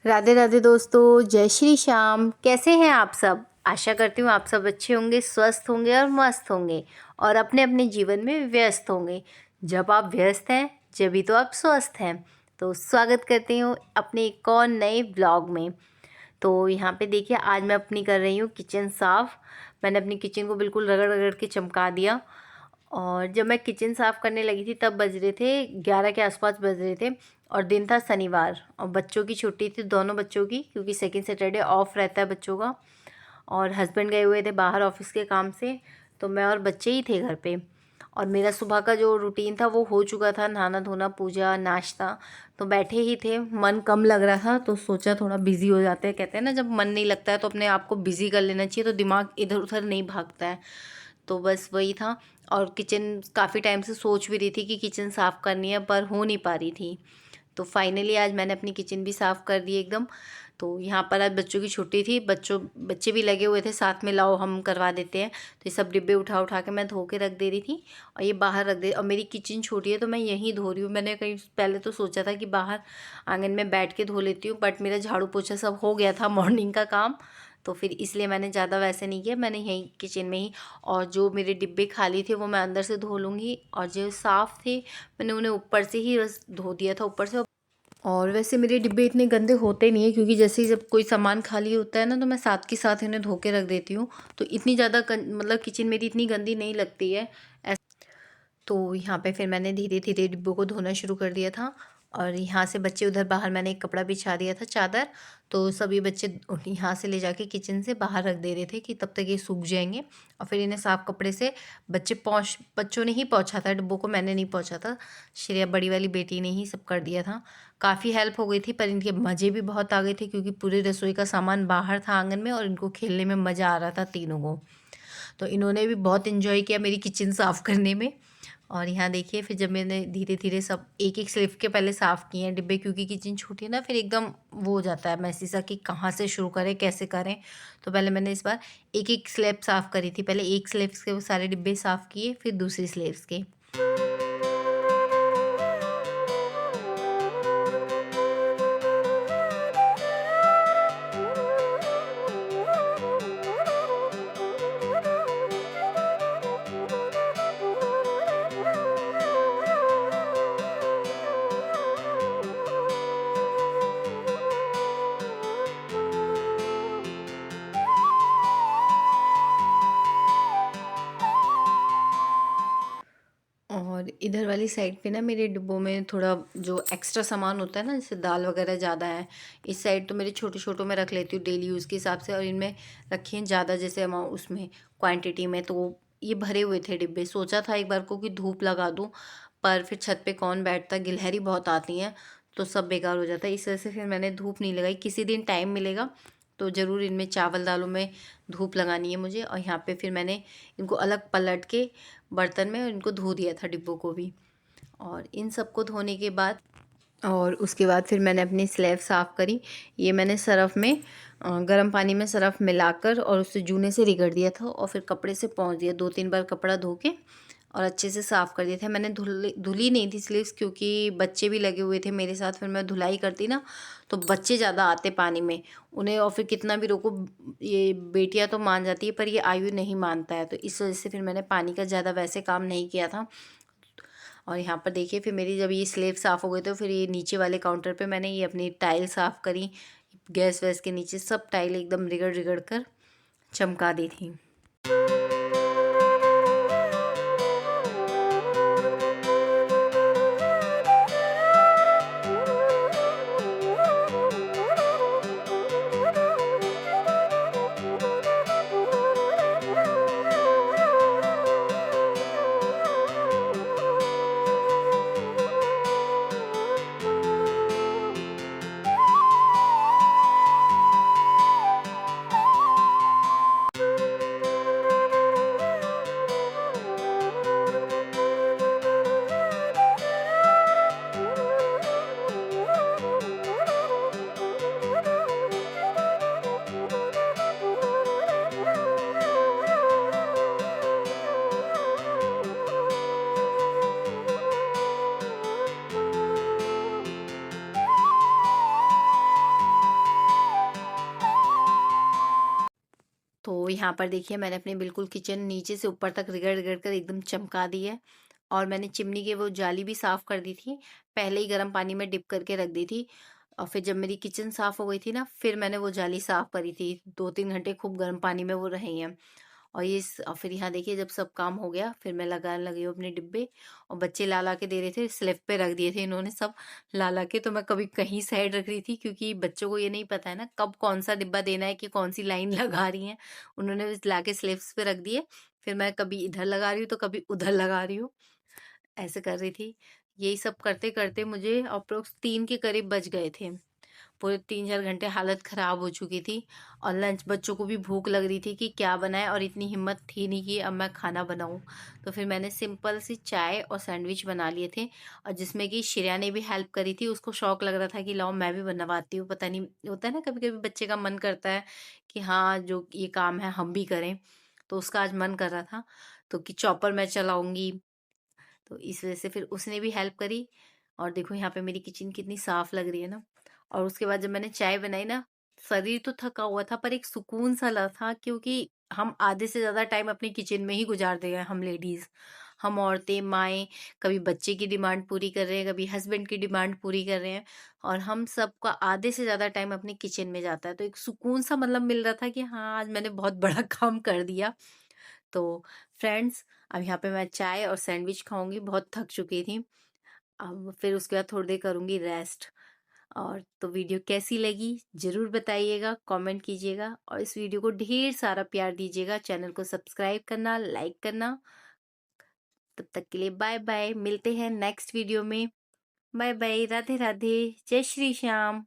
राधे राधे दोस्तों, जय श्री श्याम। कैसे हैं आप सब? आशा करती हूँ आप सब अच्छे होंगे, स्वस्थ होंगे और मस्त होंगे और अपने अपने जीवन में व्यस्त होंगे। जब आप व्यस्त हैं जभी तो आप स्वस्थ हैं। तो स्वागत करती हूँ अपने एक और नए ब्लॉग में। तो यहाँ पे देखिए, आज मैं अपनी कर रही हूँ किचन साफ़। मैंने अपनी किचन को बिल्कुल रगड़ रगड़ के चमका दिया। और जब मैं किचन साफ़ करने लगी थी तब बज रहे थे 11 के आसपास बज रहे थे। और दिन था शनिवार और बच्चों की छुट्टी थी, दोनों बच्चों की, क्योंकि सेकंड सैटरडे ऑफ रहता है बच्चों का। और हस्बैंड गए हुए थे बाहर ऑफिस के काम से, तो मैं और बच्चे ही थे घर पे। और मेरा सुबह का जो रूटीन था वो हो चुका था, नहाना धोना, पूजा, नाश्ता। तो बैठे ही थे, मन कम लग रहा था तो सोचा थोड़ा बिज़ी हो जाते हैं। कहते हैं ना, जब मन नहीं लगता है तो अपने आप को बिज़ी कर लेना चाहिए, तो दिमाग इधर उधर नहीं भागता है। तो बस वही था। और किचन काफ़ी टाइम से सोच भी रही थी कि किचन साफ़ करनी है, पर हो नहीं पा रही थी। तो फाइनली आज मैंने अपनी किचन भी साफ़ कर दी एकदम। तो यहाँ पर आज बच्चों की छुट्टी थी, बच्चे भी लगे हुए थे साथ में, लाओ हम करवा देते हैं। तो ये सब डिब्बे उठा उठा के मैं धो के रख दे रही थी और ये बाहर रख दे। और मेरी किचन छोटी है तो मैं यहीं धो रही हूँ। मैंने कहीं पहले तो सोचा था कि बाहर आंगन में बैठ के धो लेती हूँ, बट मेरा झाड़ू पोछा सब हो गया था मॉर्निंग का काम। तो फिर इसलिए मैंने ज़्यादा वैसे नहीं किया, मैंने यहीं किचन में ही। और जो मेरे डिब्बे खाली थे वो मैं अंदर से धो लूँगी, और जो साफ़ थे मैंने उन्हें ऊपर से ही बस धो दिया था, ऊपर से। और वैसे मेरे डिब्बे इतने गंदे होते नहीं है, क्योंकि जैसे ही जब कोई सामान खाली होता है ना तो मैं साथ के साथ इन्हें धो के रख देती हूँ। तो इतनी ज़्यादा मतलब किचन मेरी इतनी गंदी नहीं लगती है। तो यहाँ पे फिर मैंने धीरे धीरे डिब्बों को धोना शुरू कर दिया था। और यहाँ से बच्चे, उधर बाहर मैंने एक कपड़ा बिछा दिया था, चादर। तो सभी बच्चे यहाँ से ले जाके किचन से बाहर रख दे रहे थे कि तब तक ये सूख जाएंगे। और फिर इन्हें साफ़ कपड़े से बच्चों ने ही पोंछा था डिब्बों को, मैंने नहीं पोंछा था। श्रेया बड़ी वाली बेटी ने ही सब कर दिया था। काफ़ी हेल्प हो गई थी, पर इनके मज़े भी बहुत आ गए थे, क्योंकि पूरी रसोई का सामान बाहर था आंगन में और इनको खेलने में मज़ा आ रहा था तीनों को। तो इन्होंने भी बहुत इन्जॉय किया मेरी किचन साफ़ करने में। और यहाँ देखिए, फिर जब मैंने धीरे धीरे सब एक एक स्लिप के पहले साफ़ किए हैं डिब्बे, क्योंकि किचन छोटी है ना, फिर एकदम वो हो जाता है मैसी सा कि कहाँ से शुरू करें, कैसे करें। तो पहले मैंने इस बार एक एक स्लैब साफ़ करी थी। पहले एक स्लैब्स के वो सारे डिब्बे साफ़ किए, फिर दूसरी स्लैब्स के। और इधर वाली साइड पे ना मेरे डिब्बों में थोड़ा जो एक्स्ट्रा सामान होता है ना, जैसे दाल वगैरह ज़्यादा है, इस साइड तो मेरे छोटे छोटों में रख लेती हूँ डेली यूज़ के हिसाब से। और इनमें रखे हैं ज़्यादा, जैसे अमाउंट उसमें क्वांटिटी में, तो ये भरे हुए थे डिब्बे। सोचा था एक बार को कि धूप लगा दूँ, पर फिर छत पे कौन बैठता, गिलहरी बहुत आती हैं तो सब बेकार हो जाता है। इस वजह से फिर मैंने धूप नहीं लगाई। किसी दिन टाइम मिलेगा तो ज़रूर इनमें चावल दालों में धूप लगानी है मुझे। और यहाँ पे फिर मैंने इनको अलग पलट के बर्तन में इनको धो दिया था डिब्बों को भी। और इन सबको धोने के बाद, और उसके बाद फिर मैंने अपनी स्लेब साफ़ करी। ये मैंने सरफ़ में गर्म पानी में सरफ़ मिलाकर और उसे जूने से रगड़ दिया था, और फिर कपड़े से पोंछ दिया, 2-3 बार कपड़ा धो के और अच्छे से साफ़ कर दिया था। मैंने धुली नहीं थी स्लीव्स, क्योंकि बच्चे भी लगे हुए थे मेरे साथ। फिर मैं धुलाई करती ना तो बच्चे ज़्यादा आते पानी में उन्हें, और फिर कितना भी रोको, ये बेटियां तो मान जाती है पर ये आयु नहीं मानता है। तो इस वजह से फिर मैंने पानी का ज़्यादा वैसे काम नहीं किया था। और यहाँ पर देखिए, फिर मेरी जब ये स्लेब साफ़ हो गई तो फिर ये नीचे वाले काउंटर पे मैंने ये अपनी टाइल साफ़ करी। गैस वैस के नीचे सब टाइल एकदम रिगड़ रिगड़ कर चमका दी थी। तो यहाँ पर देखिए मैंने अपने बिल्कुल किचन नीचे से ऊपर तक रगड़-रगड़ कर एकदम चमका दी है और मैंने चिमनी की वो जाली भी साफ़ कर दी थी। पहले ही गर्म पानी में डिप करके रख दी थी और फिर जब मेरी किचन साफ़ हो गई थी ना, फिर मैंने वो जाली साफ़ करी थी। 2-3 घंटे खूब गर्म पानी में वो रही हैं। और फिर यहाँ देखिए जब सब काम हो गया, फिर मैं लगाने लगी हूँ अपने डिब्बे और बच्चे ला-ला के दे रहे थे, स्लैब पे रख दिए थे इन्होंने सब ला-ला के। तो मैं कभी कहीं साइड रख रही थी क्योंकि बच्चों को ये नहीं पता है ना कब कौन-सा डिब्बा देना है कि कौन-सी लाइन लगा रही हैं। उन्होंने बस लाके स्लैब्स पे रख दिए, फिर मैं कभी इधर लगा रही हूँ, तो कभी उधर लगा रही हूँ, ऐसे कर रही थी। यही सब करते-करते मुझे अप्रॉक्स 3 के करीब बज गए थे। पूरे 3-4 घंटे हालत ख़राब हो चुकी थी और लंच बच्चों को भी भूख लग रही थी कि क्या बनाएँ और इतनी हिम्मत थी नहीं कि अब मैं खाना बनाऊँ। तो फिर मैंने सिंपल सी चाय और सैंडविच बना लिए थे और जिसमें कि श्रेया ने भी हेल्प करी थी। उसको शौक लग रहा था कि लाओ मैं भी बनवाती हूँ। पता नहीं होता है ना कभी-कभी बच्चे का मन करता है कि हाँ, जो ये काम है हम भी करें। तो उसका आज मन कर रहा था तो कि चॉपर मैं चलाऊँगी। तो इस वजह से फिर उसने भी हेल्प करी और देखो यहाँ पे मेरी किचन कितनी साफ लग रही है ना। और उसके बाद जब मैंने चाय बनाई ना, शरीर तो थका हुआ था पर एक सुकून सा लगा था क्योंकि हम आधे से ज्यादा टाइम अपनी किचन में ही गुजार दे गए, हम लेडीज, हम औरतें माएँ, कभी बच्चे की डिमांड पूरी कर रहे हैं, कभी हस्बैंड की डिमांड पूरी कर रहे हैं और हम सबका आधे से ज्यादा टाइम अपनी किचन में जाता है। तो एक सुकून सा मतलब मिल रहा था कि हाँ आज मैंने बहुत बड़ा काम कर दिया। तो फ्रेंड्स, अब यहाँ पे मैं चाय और सैंडविच खाऊंगी, बहुत थक चुकी थी। अब फिर उसके बाद थोड़ी देर करूंगी रेस्ट। और तो वीडियो कैसी लगी जरूर बताइएगा, कमेंट कीजिएगा और इस वीडियो को ढेर सारा प्यार दीजिएगा। चैनल को सब्सक्राइब करना, लाइक करना। तब तक के लिए बाय बाय, मिलते हैं नेक्स्ट वीडियो में। बाय बाय, राधे राधे, जय श्री श्याम।